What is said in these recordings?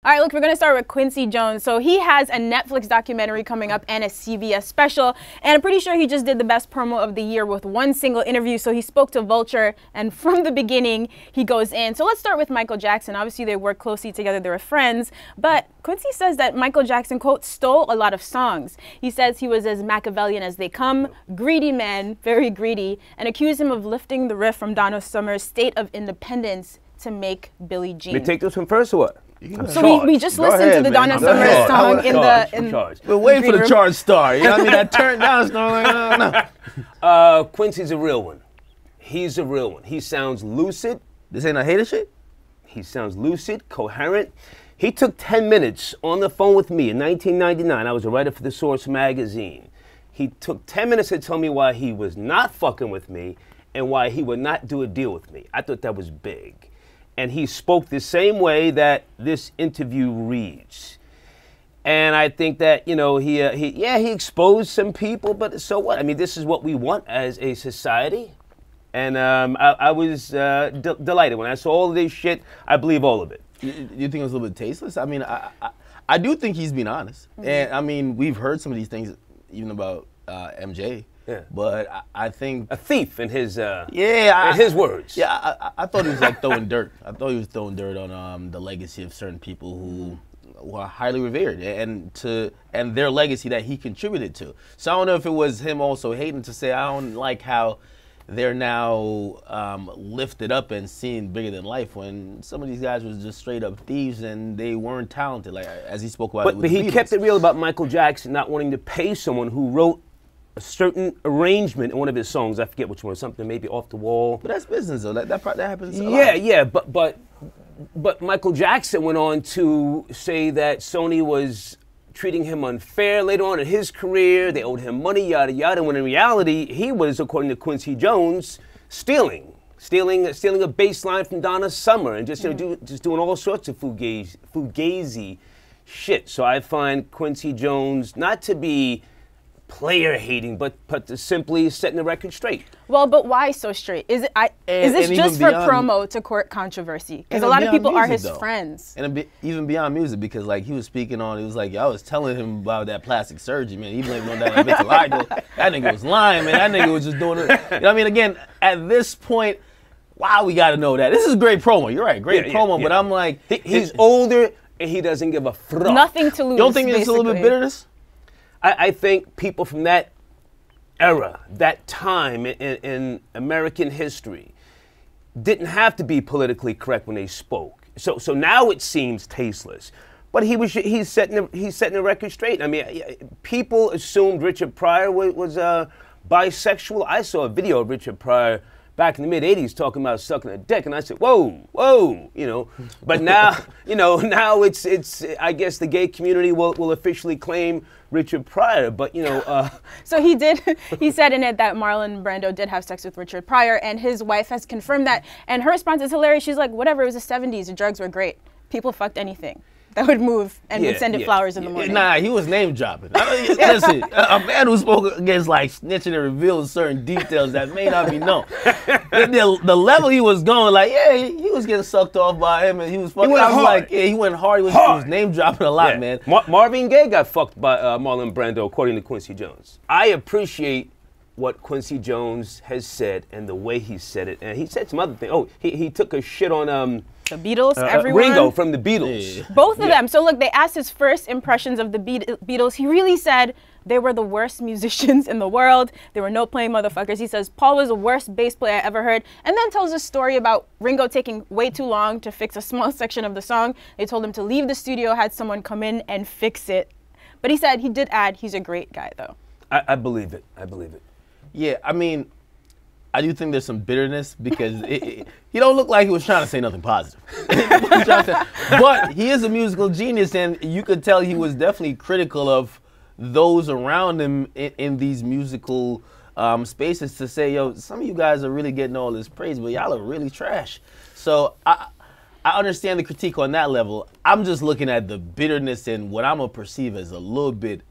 All right, look, we're going to start with Quincy Jones. So he has a Netflix documentary coming up and a CBS special. And I'm pretty sure he just did the best promo of the year with one single interview. So he spoke to Vulture, and from the beginning, he goes in. So let's start with Michael Jackson. Obviously, they work closely together. They were friends. But Quincy says that Michael Jackson, quote, stole a lot of songs. He says he was as Machiavellian as they come, greedy man, very greedy, and accused him of lifting the riff from Donna Summer's State of Independence to make Billie Jean. We take this one first or what? So we just listened to the Donna Summer song in the... We're waiting for the charge star. You know what I mean? That turned down song. Like, no. Quincy's a real one. He's a real one. He sounds lucid. This ain't a hater shit? He sounds lucid, coherent. He took 10 minutes on the phone with me in 1999. I was a writer for The Source magazine. He took 10 minutes to tell me why he was not fucking with me and why he would not do a deal with me. I thought that was big. And he spoke the same way that this interview reads. And I think that, you know, he exposed some people, but so what? I mean, this is what we want as a society. And I was delighted. When I saw all of this shit, I believe all of it. You think it was a little bit tasteless? I mean, I do think he's being honest. Mm-hmm. And, I mean, we've heard some of these things even about MJ. Yeah. But I think... A thief in his in his words. Yeah, I thought he was like throwing dirt. I thought he was throwing dirt on the legacy of certain people who are highly revered and their legacy that he contributed to. So I don't know if it was him also hating to say, I don't like how they're now lifted up and seen bigger than life when some of these guys was just straight up thieves and they weren't talented, like as he spoke about. But he kept it real about Michael Jackson not wanting to pay someone who wrote a certain arrangement in one of his songs. I forget which one, something maybe Off the Wall. But that's business though. That happens a lot. Yeah, but Michael Jackson went on to say that Sony was treating him unfair later on in his career. They owed him money, yada yada. When in reality, he was, according to Quincy Jones, stealing a bass line from Donna Summer and just doing all sorts of fugazi shit. So I find Quincy Jones not to be player hating, but to simply setting the record straight. Well, but why so straight? Is this just for promo to court controversy? Because a lot of people are his friends. And even beyond music, because like he was speaking on, it was like I was telling him about that plastic surgery, man. He blamed on that vitiligo. That nigga was lying, man. That nigga was just doing it. You know what I mean? Again, at this point, wow, we got to know that. This is great promo. You're right, great promo. But I'm like, he's older and he doesn't give a fuck. Nothing to lose. You don't think it's a little bit bitterness? I think people from that era, that time in American history, didn't have to be politically correct when they spoke. So now it seems tasteless. But he's setting the record straight. I mean, people assumed Richard Pryor was bisexual. I saw a video of Richard Pryor back in the mid-'80s talking about sucking a dick, and I said, whoa, you know. But now, now it's I guess the gay community will officially claim Richard Pryor, but So he said in it that Marlon Brando did have sex with Richard Pryor, and his wife has confirmed that, and her response is hilarious. She's like, whatever, it was the 70s, the drugs were great. People fucked anything that would move and would send it flowers in the morning. Nah, he was name dropping. Listen, a man who spoke against like snitching and revealing certain details that may not be known. The level he was going, like, he was getting sucked off by him and he was fucking. He went hard. He was name dropping a lot, man. Marvin Gaye got fucked by Marlon Brando, according to Quincy Jones. I appreciate what Quincy Jones has said and the way he said it. And he said some other things. Oh, he took a shit on the Beatles, everyone. Ringo from the Beatles. Yeah. Both of them. So look, they asked his first impressions of the Beatles. He really said they were the worst musicians in the world. They were no-playing motherfuckers. He says Paul was the worst bass player I ever heard. And then tells a story about Ringo taking way too long to fix a small section of the song. They told him to leave the studio, had someone come in and fix it. But he said, he did add, he's a great guy, though. I believe it. I believe it. Yeah, I mean, I do think there's some bitterness because he don't look like he was trying to say nothing positive. But he is a musical genius, and you could tell he was definitely critical of those around him in these musical spaces to say, yo, some of you guys are really getting all this praise, but y'all are really trash. So I understand the critique on that level. I'm just looking at the bitterness and what I'm going to perceive as a little bit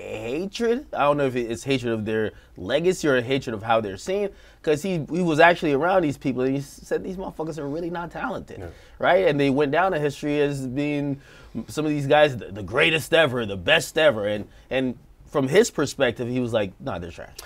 hatred. I don't know if it's hatred of their legacy or hatred of how they're seen, because he was actually around these people and he said these motherfuckers are really not talented, right? And they went down in history as being some of these guys the greatest ever, the best ever, and from his perspective, he was like, nah, they're trash.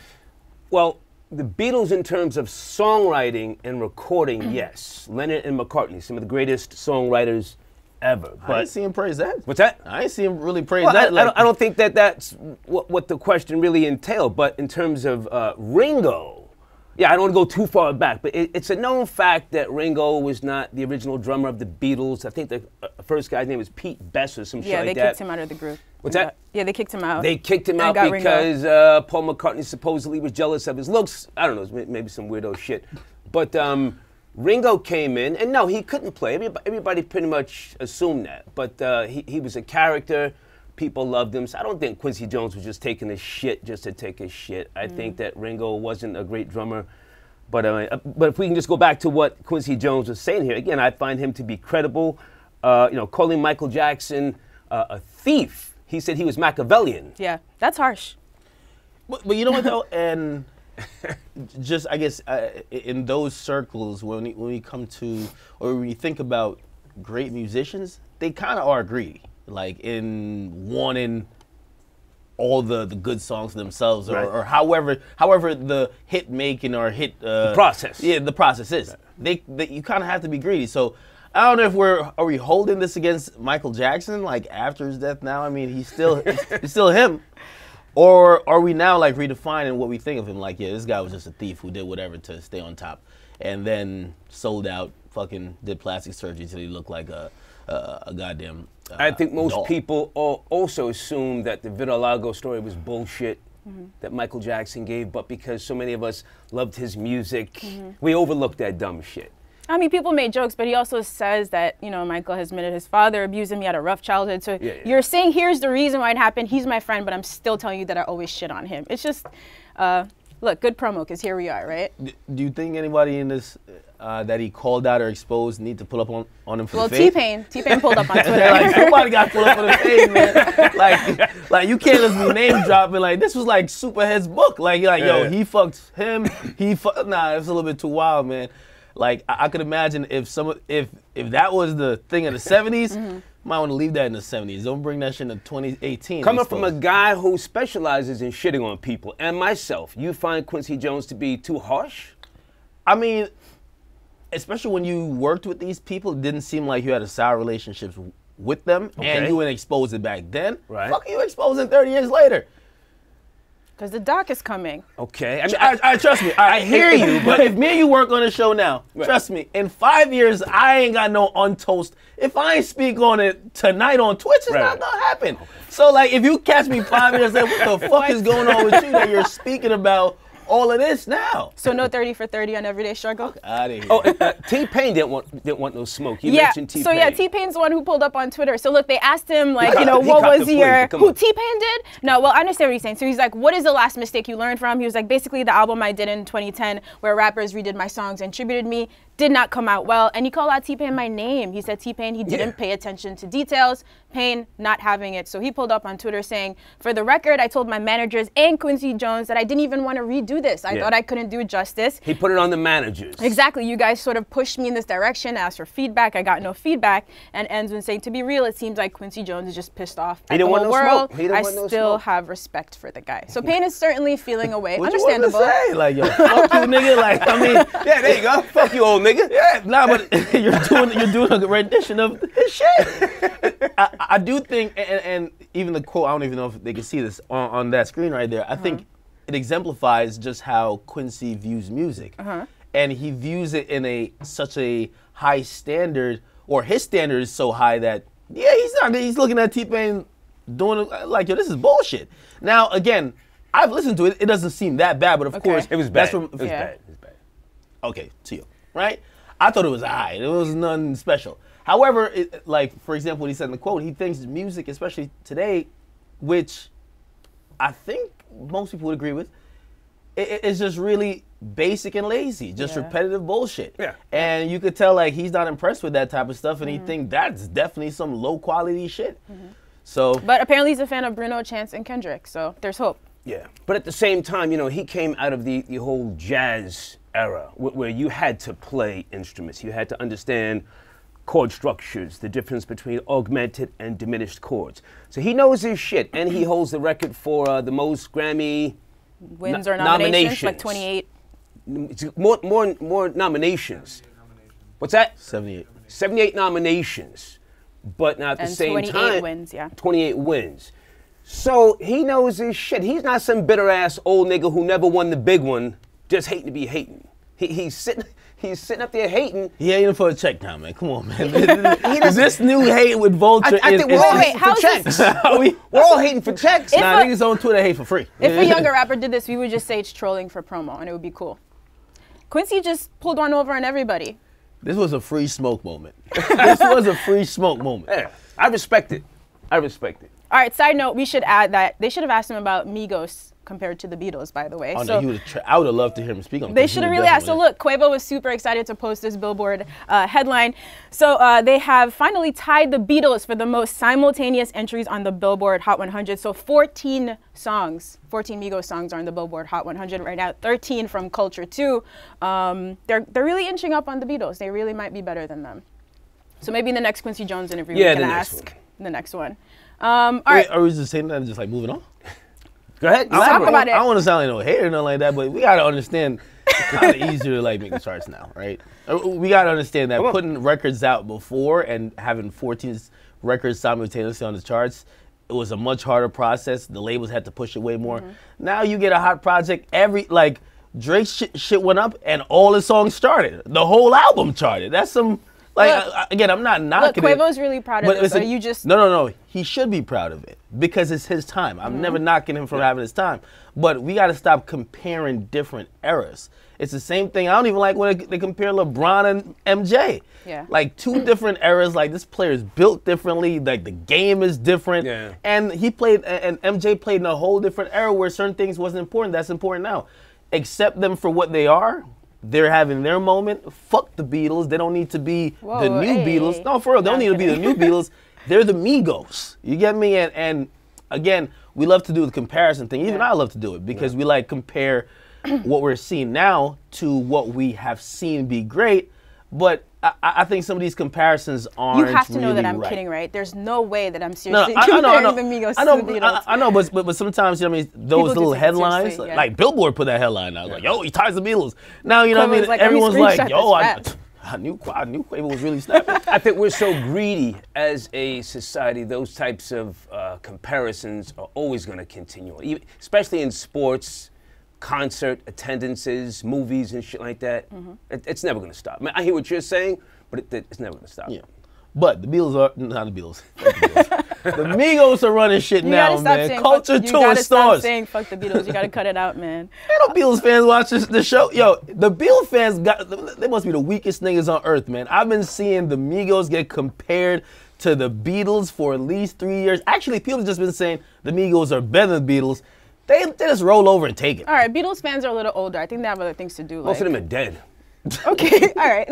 Well, the Beatles, in terms of songwriting and recording, yes. Lennon and McCartney, some of the greatest songwriters ever. But I ain't see him praise that. What's that? I ain't see him really praise that. I don't think that's what the question really entailed. But in terms of Ringo, yeah, I don't want to go too far back, but it's a known fact that Ringo was not the original drummer of the Beatles. I think the first guy's name was Pete Best or some shit like that. Yeah, they kicked him out of the group. What's that? Yeah, they kicked him out. They kicked him out because Paul McCartney supposedly was jealous of his looks. I don't know, maybe some weirdo shit. But Ringo came in, and no, he couldn't play. Everybody pretty much assumed that. But he was a character. People loved him. So I don't think Quincy Jones was just taking a shit just to take a shit. I think that Ringo wasn't a great drummer. But if we can just go back to what Quincy Jones was saying here, again, I find him to be credible. Calling Michael Jackson a thief. He said he was Machiavellian. Yeah, that's harsh. But you know what though, and just I guess in those circles when we come to or when we think about great musicians, they kind of are greedy, like in wanting all the good songs themselves, or however the hit making or hit the process. Yeah, the process is. They you kind of have to be greedy. So I don't know if are we holding this against Michael Jackson like after his death now? I mean, he's still him. Or are we now like redefining what we think of him? Like, yeah, this guy was just a thief who did whatever to stay on top, and then sold out, fucking did plastic surgery till he looked like a goddamn. I think most people also assume that the Vitiligo story was bullshit that Michael Jackson gave, but because so many of us loved his music, we overlooked that dumb shit. I mean, people made jokes, but he also says that, Michael has admitted his father abused him. He had a rough childhood. So you're saying here's the reason why it happened. He's my friend, but I'm still telling you that I always shit on him. It's just, look, good promo, because here we are, right? Do you think anybody in this that he called out or exposed need to pull up on him for the fade? Well, T-Pain pulled up on Twitter. Like, somebody got pulled up on the fade, man. Like you can't just be name dropping. Like, this was like Superhead's book. Like yo, he fucked him. Nah, it's a little bit too wild, man. Like, I could imagine if that was the thing in the 70s, might want to leave that in the 70s. Don't bring that shit in 2018. Coming from a guy who specializes in shitting on people, and myself, you find Quincy Jones to be too harsh? I mean, especially when you worked with these people, it didn't seem like you had a sour relationships with them, and you wouldn't expose it back then. Right. Fuck you exposing 30 years later. Because the doc is coming. Okay. I mean, I trust me. I hear you, but if me and you work on a show now, trust me, in 5 years, I ain't got no untoast. If I ain't speak on it tonight on Twitch, it's not going to happen. So, like, if you catch me 5 years later, what the fuck is going on with you that you're speaking about all of this now? So no 30 for 30 on Everyday Struggle? Out of here. Oh, T-Pain didn't want no smoke. You mentioned T-Pain. So yeah, T-Pain's the one who pulled up on Twitter. So look, they asked him like, what was your, who T-Pain did? No, well, I understand what he's saying. So he's like, what is the last mistake you learned from? He was like, basically the album I did in 2010 where rappers redid my songs and tributed me did not come out well. And he called out T-Pain my name. He said T-Pain, he didn't pay attention to details. Pain not having it. So he pulled up on Twitter saying, for the record, I told my managers and Quincy Jones that I didn't even want to redo this. I thought I couldn't do it justice. He put it on the managers. Exactly. You guys sort of pushed me in this direction, asked for feedback. I got no feedback. And ends when saying, to be real, it seems like Quincy Jones is just pissed off at the whole world. I still have respect for the guy. So Pain is certainly feeling away. Understandable. What you say? Like, yo, fuck you, nigga. Like, I mean, yeah, there you go. Fuck you, old nigga. Yeah, nah, but you're doing a rendition of his shit. I do think, and even the quote, I don't even know if they can see this on that screen right there. I think it exemplifies just how Quincy views music. And he views it in such a high standard, or his standard is so high that, he's looking at T-Pain doing like, yo, this is bullshit. Now, again, I've listened to it. It doesn't seem that bad, but of course, it was bad. It was bad. Okay, to you, right? I thought it was alright. It was nothing special. However, like, for example, what he said in the quote, he thinks music, especially today, which I think most people would agree with, it's just really basic and lazy, just repetitive bullshit. Yeah. And you could tell, like, he's not impressed with that type of stuff, and he thinks that's definitely some low quality shit. So, But apparently he's a fan of Bruno, Chance, and Kendrick, so there's hope. Yeah, but at the same time, you know, he came out of the whole jazz era where you had to play instruments. You had to understand chord structures, the difference between augmented and diminished chords. So he knows his shit, and he holds the record for the most Grammy Wins or nominations, like 28. More nominations. What's that? 78. 78 nominations. But now at the same 28 time, wins, yeah. 28 wins. So he knows his shit. He's not some bitter ass old nigga who never won the big one, just hating to be hating. He's sitting up there hating. He hating for a check now, man. Come on, man. This new hate with Vulture I think we're all hating for checks. We're all hating for checks. Nah, niggas on Twitter hate for free. If a younger rapper did this, we would just say it's trolling for promo, and it would be cool. Quincy just pulled one over on everybody. This was a free smoke moment. This was a free smoke moment. Yeah, I respect it. I respect it. All right, side note, we should add that they should have asked him about Migos compared to the Beatles, by the way. Oh, so no, I would have loved to hear him speak on. They should have really asked. So look, Quavo was super excited to post this Billboard headline. So they have finally tied the Beatles for the most simultaneous entries on the Billboard Hot 100. So 14 songs, 14 Migos songs are on the Billboard Hot 100 right now. 13 from Culture too. They're really inching up on the Beatles. They really might be better than them. So maybe in the next Quincy Jones interview, we can ask the next one. All right. Are we just saying that and just like moving on? Go ahead. Talk about it. I don't want to sound like no hater or nothing like that, but we gotta understand it's kind of easier to like make the charts now, right? We gotta understand that putting records out before and having 14 records simultaneously on the charts, it was a much harder process. The labels had to push it way more. Now you get a hot project, like Drake's shit went up and all his songs charted. The whole album charted. That's some. Like, again, I'm not knocking it. Look, Quavo's really proud of this. So you just... No. He should be proud of it because it's his time. I'm never knocking him for having his time. But we got to stop comparing different eras. It's the same thing. I don't even like when they compare LeBron and MJ. Yeah. Like, two different eras. Like, this player is built differently. Like, the game is different. Yeah. And MJ played in a whole different era where certain things wasn't important. That's important now. Accept them for what they are. They're having their moment. Fuck the Beatles. They don't need to be the new Beatles. No, for real. They don't need to be the new Beatles. They're the Migos. You get me? And again, we love to do the comparison thing. Even I love to do it because we like compare what we're seeing now to what we have seen be great. But I think some of these comparisons aren't You have to know really that I'm right. kidding, right? There's no way that I'm seriously I comparing know. the Migos to the Beatles. I know, but sometimes, you know what I mean, those People little do take it headlines, seriously, yeah. like Billboard put that headline out, like, yo, he ties the Beatles. Now, you know what I mean, Quavo's like, let me everyone's like, screenshot yo, this I knew Quavo was really snapping. I think we're so greedy as a society. Those types of comparisons are always going to continue, especially in sports, concert attendances, movies, and shit like that. It's never going to stop. I hear what you're saying, but it's never going to stop. Yeah. But the Beatles are, not the Beatles. The Migos are running shit now, man. Culture tour stars. Stop saying fuck the Beatles. You gotta cut it out, man. Ain't no Beatles fans watch the show. Yo, the Beatles fans they must be the weakest niggas on earth, man. I've been seeing the Migos get compared to the Beatles for at least 3 years. Actually, people have just been saying the Migos are better than the Beatles. They just roll over and take it. All right, Beatles fans are a little older. I think they have other things to do. Most of them are dead. Okay, all right.